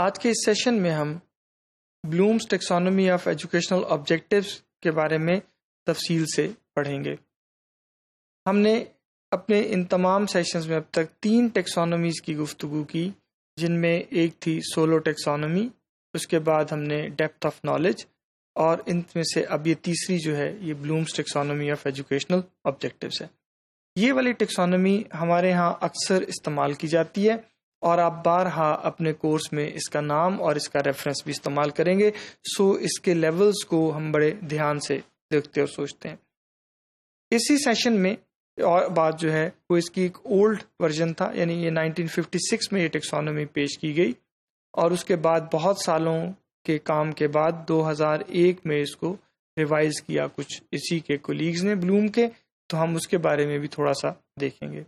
آج کے اس سیشن میں ہم Bloom's taxonomy of educational objectives کے بارے میں تفصیل سے پڑھیں گے۔ ہم نے اپنے ان تمام سیشنز میں اب تک 3 ٹیکسانومیز کی گفتگو کی، جن میں ایک تھی سولو ٹیکسانومی، اس کے بعد ہم نے ڈیپتھ آف نالج، اور ان میں سے اب یہ تیسری جو ہے یہ Bloom's taxonomy of educational objectives ہے۔ یہ والی ٹیکسانومی ہمارے ہاں اکثر استعمال کی جاتی ہے، اور آپ بارہا اپنے کورس میں اس کا نام اور اس کا ریفرنس بھی استعمال کریں گے، سو اس کے لیولز کو ہم بڑے دھیان سے دیکھتے اور سوچتے ہیں۔ اسی سیشن میں اور بات جو ہے وہ اس کی ایک اولڈ ورژن تھا، یعنی یہ 1956 میں یہ ٹیکسانومی پیش کی گئی، اور اس کے بعد بہت سالوں کے کام کے بعد 2001 میں اس کو ریوائز کیا کچھ اسی کے کولیگز نے بلوم کے، تو ہم اس کے بارے میں بھی تھوڑا سا دیکھیں گے،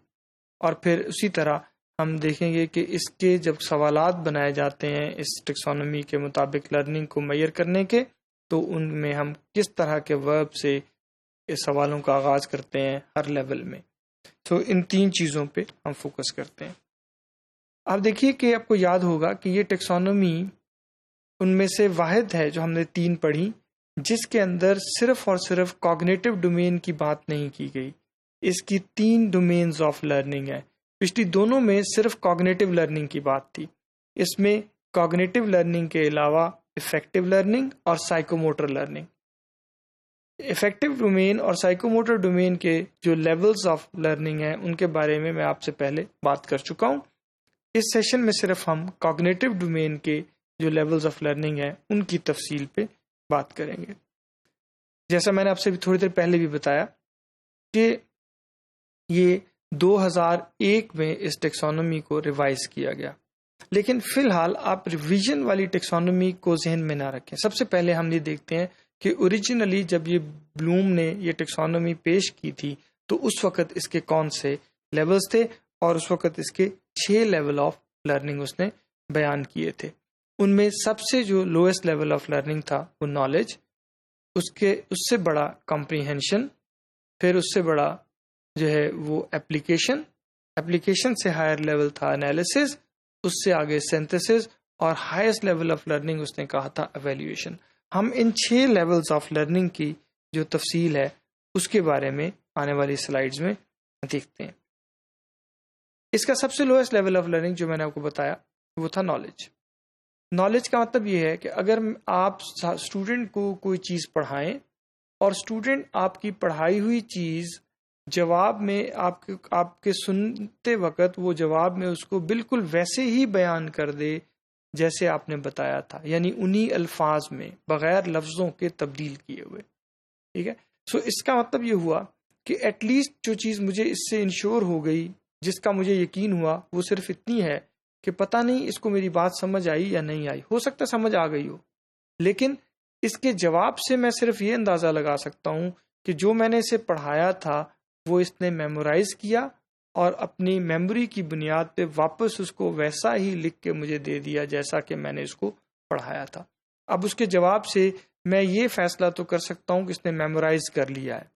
اور پھر اسی طرح ہم دیکھیں گے کہ اس کے جب سوالات بنائے جاتے ہیں اس ٹیکسانومی کے مطابق لرننگ کو میئر کرنے کے، تو ان میں ہم کس طرح کے ورب سے اس سوالوں کا آغاز کرتے ہیں ہر لیول میں۔ تو ان 3 چیزوں پہ ہم فوکس کرتے ہیں۔ آپ دیکھیے کہ آپ کو یاد ہوگا کہ یہ ٹیکسانومی ان میں سے واحد ہے جو ہم نے 3 پڑھی جس کے اندر صرف اور صرف کوگنیٹو ڈومین کی بات نہیں کی گئی، اس کی 3 ڈومینز آف لرننگ ہے۔ پچھلی دونوں میں صرف کوگنیٹو لرننگ کی بات تھی، اس میں کوگنیٹو لرننگ کے علاوہ افیکٹو لرننگ اور سائیکوموٹر لرننگ، افیکٹو ڈومین اور سائیکوموٹر ڈومین کے جو لیولز آف لرننگ ہیں ان کے بارے میں آپ سے پہلے بات کر چکا ہوں۔ اس سیشن میں صرف ہم کوگنیٹو ڈومین کے جو لیولز آف لرننگ ہیں ان کی تفصیل پہ بات کریں گے۔ جیسا میں نے آپ سے تھوڑی دیر پہلے بھی بتایا کہ یہ 2001 میں اس ٹیکسانومی کو ریوائز کیا گیا، لیکن فی الحال آپ ریویژن والی ٹیکسانومی کو ذہن میں نہ رکھیں۔ سب سے پہلے ہم یہ دیکھتے ہیں کہ اوریجنلی جب یہ بلوم نے یہ ٹیکسانومی پیش کی تھی تو اس وقت اس کے کون سے لیولز تھے، اور اس وقت اس کے 6 لیول آف لرننگ اس نے بیان کیے تھے۔ ان میں سب سے جو لوئسٹ لیول آف لرننگ تھا وہ نالج، اس سے بڑا کمپریہنشن، پھر اس سے بڑا جو ہے وہ ایپلیکیشن سے ہائر لیول تھا انالیسز، اس سے آگے سینتھسز، اور ہائیسٹ لیول آف لرننگ اس نے کہا تھا ایویلیویشن۔ ہم ان 6 لیولز آف لرننگ کی جو تفصیل ہے اس کے بارے میں آنے والی سلائیڈز میں دیکھتے ہیں۔ اس کا سب سے لوئسٹ لیول آف لرننگ جو میں نے آپ کو بتایا وہ تھا نالج۔ نالج کا مطلب یہ ہے کہ اگر آپ اسٹوڈنٹ کو کوئی چیز پڑھائیں اور اسٹوڈنٹ آپ کی پڑھائی ہوئی چیز جواب میں آپ کے سنتے وقت وہ جواب میں اس کو بالکل ویسے ہی بیان کر دے جیسے آپ نے بتایا تھا، یعنی انہی الفاظ میں بغیر لفظوں کے تبدیل کیے ہوئے، ٹھیک ہے۔ سو اس کا مطلب یہ ہوا کہ ایٹ لیسٹ جو چیز مجھے اس سے انشور ہو گئی، جس کا مجھے یقین ہوا، وہ صرف اتنی ہے کہ پتہ نہیں اس کو میری بات سمجھ آئی یا نہیں آئی، ہو سکتا سمجھ آ گئی ہو، لیکن اس کے جواب سے میں صرف یہ اندازہ لگا سکتا ہوں کہ جو میں نے اسے پڑھایا تھا وہ اس نے میمورائز کیا اور اپنی میموری کی بنیاد پہ واپس اس کو ویسا ہی لکھ کے مجھے دے دیا جیسا کہ میں نے اس کو پڑھایا تھا۔ اب اس کے جواب سے میں یہ فیصلہ تو کر سکتا ہوں کہ اس نے میمورائز کر لیا ہے،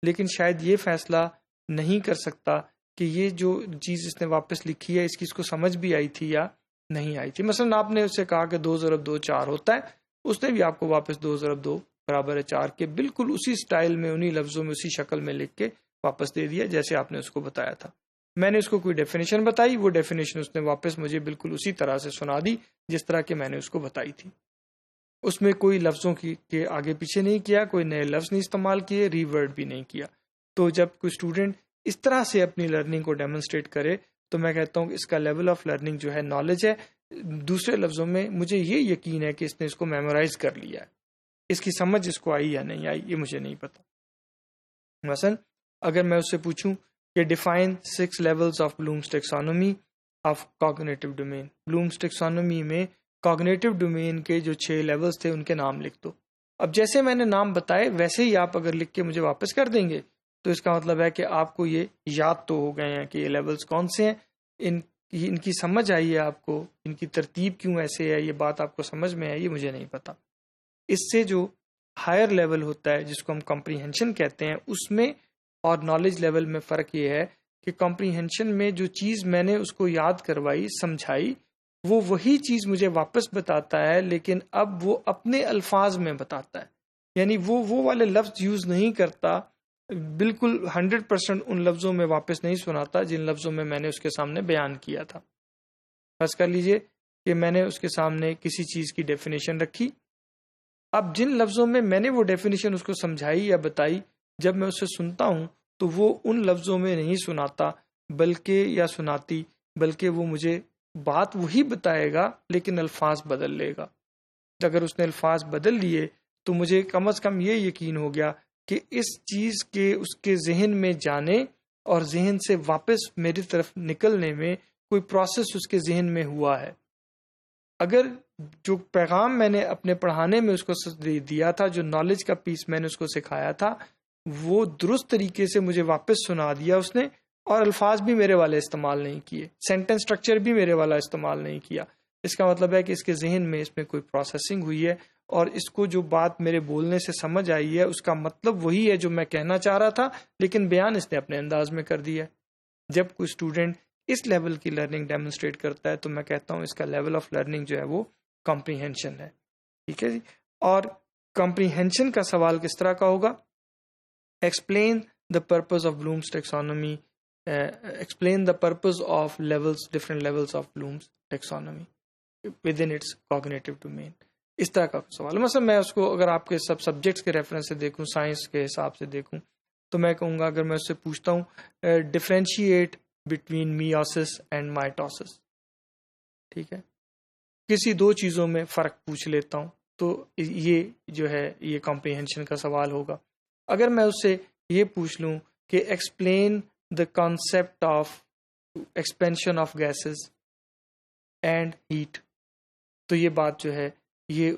لیکن شاید یہ فیصلہ نہیں کر سکتا کہ یہ جو چیز اس نے واپس لکھی ہے اس کو سمجھ بھی آئی تھی یا نہیں آئی تھی۔ مثلا آپ نے اس سے کہا کہ 2 ضرب 2 4 ہوتا ہے، اس نے بھی آپ کو واپس 2 ضرب 2 برابر ہے 4 کے بالکل اسی سٹائل میں، انہی لفظوں میں، اسی شکل میں لکھ کے واپس دے دیا جیسے آپ نے اس کو بتایا تھا۔ میں نے اس کو کوئی ڈیفینیشن بتائی، وہ ڈیفینیشن اس نے واپس مجھے بالکل اسی طرح سے سنا دی جس طرح کہ میں نے اس کو بتائی تھی۔ اس میں کوئی لفظوں کے آگے پیچھے نہیں کیا، کوئی نئے لفظ نہیں استعمال کیے، ری ورڈ بھی نہیں کیا۔ تو جب کوئی اسٹوڈنٹ اس طرح سے اپنی لرننگ کو ڈیمونسٹریٹ کرے تو میں کہتا ہوں کہ اس کا لیول آف لرننگ جو ہے نالج ہے۔ دوسرے لفظوں میں مجھے یہ یقین ہے کہ اس نے اس کو میمورائز کر لیا ہے، اس کی سمجھ اس کو آئی یا نہیں آئی یہ مجھے نہیں پتا۔ مثلا اگر میں اس سے پوچھوں کہ define 6 levels of Bloom's taxonomy of cognitive domain, Bloom's taxonomy میں کوگنیٹو ڈومین کے جو 6 لیولز تھے ان کے نام لکھ دو۔ اب جیسے میں نے نام بتائے ویسے ہی آپ اگر لکھ کے مجھے واپس کر دیں گے تو اس کا مطلب ہے کہ آپ کو یہ یاد تو ہو گئے ہیں کہ یہ لیولز کون سے ہیں، ان کی سمجھ آئی ہے آپ کو، ان کی ترتیب کیوں ایسے ہے، یہ بات آپ کو سمجھ میں ہے، یہ مجھے نہیں پتا۔ اس سے جو ہائر لیول ہوتا ہے جس کو ہم کمپریہنشن کہتے ہیں، اس میں اور نالج لیول میں فرق یہ ہے کہ کمپریہنشن میں جو چیز میں نے اس کو یاد کروائی، سمجھائی، وہ وہی چیز مجھے واپس بتاتا ہے، لیکن اب وہ اپنے الفاظ میں بتاتا ہے، یعنی وہ والے لفظ یوز نہیں کرتا، بالکل 100% ان لفظوں میں واپس نہیں سناتا جن لفظوں میں نے اس کے سامنے بیان کیا تھا۔ فرض کر لیجئے کہ میں نے اس کے سامنے کسی چیز کی ڈیفینیشن رکھی، اب جن لفظوں میں نے وہ ڈیفینیشن اس کو سمجھائی یا بتائی، جب میں اسے سنتا ہوں تو وہ ان لفظوں میں نہیں سناتا بلکہ یا سناتی، بلکہ وہ مجھے بات وہی بتائے گا لیکن الفاظ بدل لے گا۔ اگر اس نے الفاظ بدل لیے تو مجھے کم از کم یہ یقین ہو گیا کہ اس چیز کے اس کے ذہن میں جانے اور ذہن سے واپس میری طرف نکلنے میں کوئی پروسیس اس کے ذہن میں ہوا ہے۔ اگر جو پیغام میں نے اپنے پڑھانے میں اس کو دیا تھا، جو نالج کا پیس میں نے اس کو سکھایا تھا، وہ درست طریقے سے مجھے واپس سنا دیا اس نے، اور الفاظ بھی میرے والے استعمال نہیں کیے، سینٹنس سٹرکچر بھی میرے والا استعمال نہیں کیا، اس کا مطلب ہے کہ اس کے ذہن میں اس میں کوئی پروسیسنگ ہوئی ہے، اور اس کو جو بات میرے بولنے سے سمجھ آئی ہے اس کا مطلب وہی ہے جو میں کہنا چاہ رہا تھا، لیکن بیان اس نے اپنے انداز میں کر دیا ہے۔ جب کوئی اسٹوڈنٹ اس لیول کی لرننگ ڈیمونسٹریٹ کرتا ہے تو میں کہتا ہوں اس کا لیول آف لرننگ جو ہے وہ کمپریہنشن ہے، ٹھیک ہے جی۔ اور کمپریہنشن کا سوال کس طرح کا ہوگا؟ Explain the purpose of Bloom's taxonomy, explain the purpose of levels, different levels of Bloom's taxonomy within its cognitive domain, اس طرح کا سوال۔ مثلا میں اس کو اگر آپ کے سب سبجیکٹس کے ریفرنس سے دیکھوں، سائنس کے حساب سے دیکھوں، تو میں کہوں گا، اگر میں اس سے پوچھتا ہوں ڈفرینشیٹ بٹوین میوسس اینڈ مائٹوسس، ٹھیک ہے، کسی دو چیزوں میں فرق پوچھ لیتا ہوں، تو یہ جو ہے یہ کمپریہنشن کا سوال ہوگا۔ اگر میں اس سے یہ پوچھ لوں کہ explain the concept of expansion of gases and heat, تو یہ بات جو ہے یہ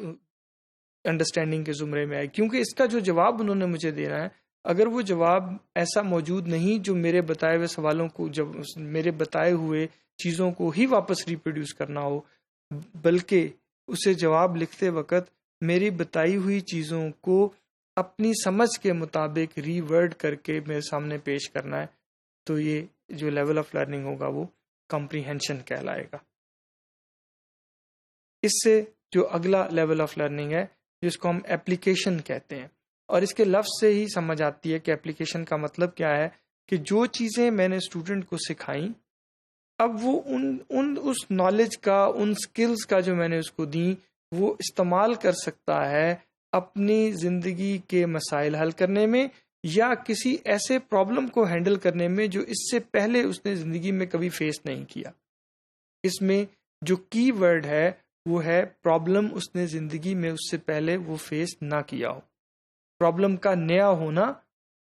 انڈرسٹینڈنگ کے زمرے میں آئے، کیونکہ اس کا جو جواب انہوں نے مجھے دینا ہے، اگر وہ جواب ایسا موجود نہیں جو میرے بتائے ہوئے سوالوں کو، جب میرے بتائے ہوئے چیزوں کو ہی واپس ریپروڈیوس کرنا ہو، بلکہ اسے جواب لکھتے وقت میری بتائی ہوئی چیزوں کو اپنی سمجھ کے مطابق ری ورڈ کر کے میرے سامنے پیش کرنا ہے، تو یہ جو لیول آف لرننگ ہوگا وہ کمپریہنشن کہلائے گا۔ اس سے جو اگلا لیول آف لرننگ ہے جس کو ہم اپلیکیشن کہتے ہیں، اور اس کے لفظ سے ہی سمجھ آتی ہے کہ اپلیکیشن کا مطلب کیا ہے، کہ جو چیزیں میں نے اسٹوڈنٹ کو سکھائیں، اب وہ اس نالج کا، ان سکلز کا جو میں نے اس کو دیں، وہ استعمال کر سکتا ہے اپنی زندگی کے مسائل حل کرنے میں، یا کسی ایسے پرابلم کو ہینڈل کرنے میں جو اس سے پہلے اس نے زندگی میں کبھی فیس نہیں کیا۔ اس میں جو کی ورڈ ہے وہ ہے پرابلم اس نے زندگی میں اس سے پہلے وہ فیس نہ کیا ہو، پرابلم کا نیا ہونا۔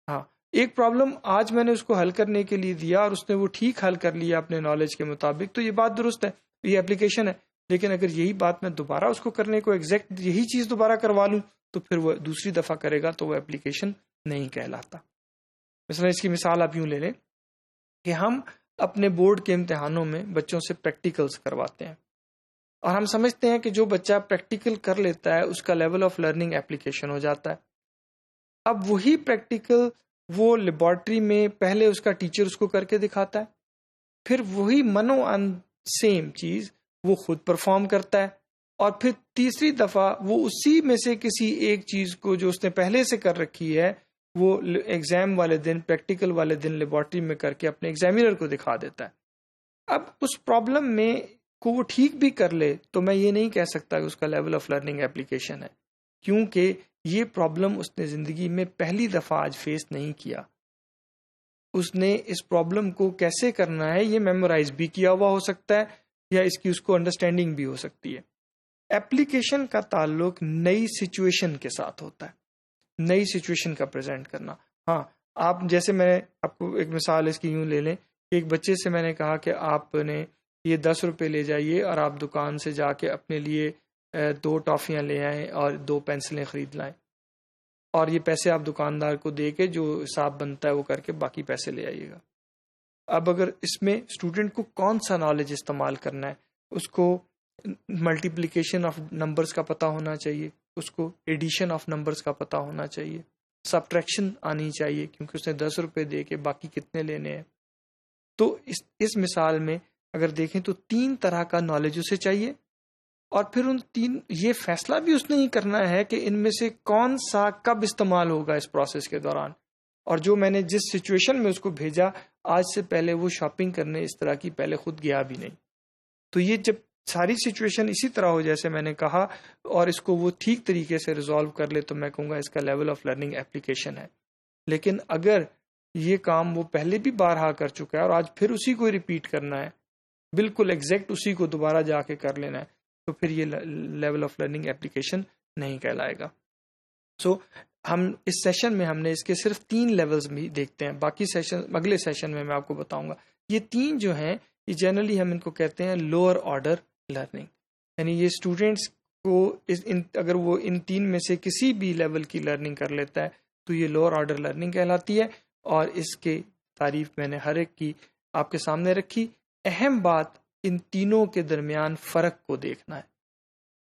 ہاں، ایک پرابلم آج میں نے اس کو حل کرنے کے لیے دیا اور اس نے وہ ٹھیک حل کر لیا اپنے نالج کے مطابق، تو یہ بات درست ہے، یہ اپلیکیشن ہے۔ لیکن اگر یہی بات میں دوبارہ اس کو کرنے کو ایگزیکٹ یہی چیز دوبارہ کروا لوں تو پھر وہ دوسری دفعہ کرے گا تو وہ اپلیکیشن نہیں کہلاتا۔ مثلا اس کی مثال آپ یوں لے لیں کہ ہم اپنے بورڈ کے امتحانوں میں بچوں سے پریکٹیکلز کرواتے ہیں، اور ہم سمجھتے ہیں کہ جو بچہ پریکٹیکل کر لیتا ہے اس کا لیول آف لرننگ اپلیکیشن ہو جاتا ہے۔ اب وہی پریکٹیکل وہ لیبارٹری میں پہلے اس کا ٹیچر اس کو کر کے دکھاتا ہے، پھر وہی منو ان سیم چیز وہ خود پرفارم کرتا ہے، اور پھر تیسری دفعہ وہ اسی میں سے کسی ایک چیز کو جو اس نے پہلے سے کر رکھی ہے وہ ایگزام والے دن، پریکٹیکل والے دن لیبارٹری میں کر کے اپنے ایگزامینر کو دکھا دیتا ہے۔ اب اس پرابلم میں کو وہ ٹھیک بھی کر لے تو میں یہ نہیں کہہ سکتا کہ اس کا لیول آف لرننگ اپلیکیشن ہے، کیونکہ یہ پرابلم اس نے زندگی میں پہلی دفعہ آج فیس نہیں کیا۔ اس نے اس پرابلم کو کیسے کرنا ہے یہ میمورائز بھی کیا ہوا ہو سکتا ہے، یا اس کی اس کو انڈرسٹینڈنگ بھی ہو سکتی ہے۔ ایپلیکیشن کا تعلق نئی سچویشن کے ساتھ ہوتا ہے، نئی سچویشن کا پریزنٹ کرنا۔ ہاں، آپ جیسے میں نے آپ کو ایک مثال اس کی یوں لے لیں کہ ایک بچے سے میں نے کہا کہ آپ نے یہ 10 روپے لے جائیے اور آپ دکان سے جا کے اپنے لیے 2 ٹافیاں لے آئیں اور 2 پینسلیں خرید لائیں، اور یہ پیسے آپ دکاندار کو دے کے جو حساب بنتا ہے وہ کر کے باقی پیسے لے آئیے گا۔ اب اگر اس میں اسٹوڈنٹ کو کون سا نالج استعمال کرنا ہے، اس کو ملٹیپلیکیشن آف نمبرز کا پتہ ہونا چاہیے، اس کو ایڈیشن آف نمبرز کا پتہ ہونا چاہیے، سبٹریکشن آنی چاہیے کیونکہ اس نے 10 روپے دے کے باقی کتنے لینے ہیں۔ تو اس مثال میں اگر دیکھیں تو 3 طرح کا نالج اسے چاہیے، اور پھر ان 3 یہ فیصلہ بھی اس نے ہی کرنا ہے کہ ان میں سے کون سا کب استعمال ہوگا اس پروسیس کے دوران. اور جو میں نے جس سچویشن میں اس کو بھیجا، آج سے پہلے وہ شاپنگ کرنے اس طرح کی پہلے خود گیا بھی نہیں. تو یہ جب ساری سچویشن اسی طرح ہو جیسے میں نے کہا، اور اس کو وہ ٹھیک طریقے سے ریزالو کر لے، تو میں کہوں گا اس کا لیول آف لرننگ اپلیکیشن ہے. لیکن اگر یہ کام وہ پہلے بھی بارہا کر چکا ہے اور آج پھر اسی کو ریپیٹ کرنا ہے، بالکل ایگزیکٹ اسی کو دوبارہ جا کے کر لینا ہے، تو پھر یہ لیول آف لرننگ اپلیکیشن نہیں کہلائے گا. سو ہم اس سیشن میں ہم نے اس کے صرف 3 لیولز بھی دیکھتے ہیں. باقی سیشن اگلے سیشن میں آپ کو بتاؤں گا. یہ 3 جو ہیں یہ جنرلی ہم ان کو کہتے ہیں لوور آرڈر لرننگ. یعنی یہ اسٹوڈینٹس کو اگر وہ ان 3 میں سے کسی بھی لیول کی لرننگ کر لیتا ہے تو یہ لوور آرڈر لرننگ کہلاتی ہے. اور اس کے تعریف میں نے ہر ایک کی آپ کے سامنے رکھی. اہم بات ان تینوں کے درمیان فرق کو دیکھنا ہے،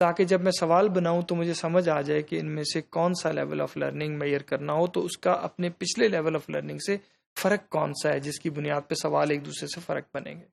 تاکہ جب میں سوال بناؤں تو مجھے سمجھ آ جائے کہ ان میں سے کون سا لیول آف لرننگ میئر کرنا ہو تو اس کا اپنے پچھلے لیول آف لرننگ سے فرق کون سا ہے، جس کی بنیاد پہ سوال ایک دوسرے سے فرق بنیں گے.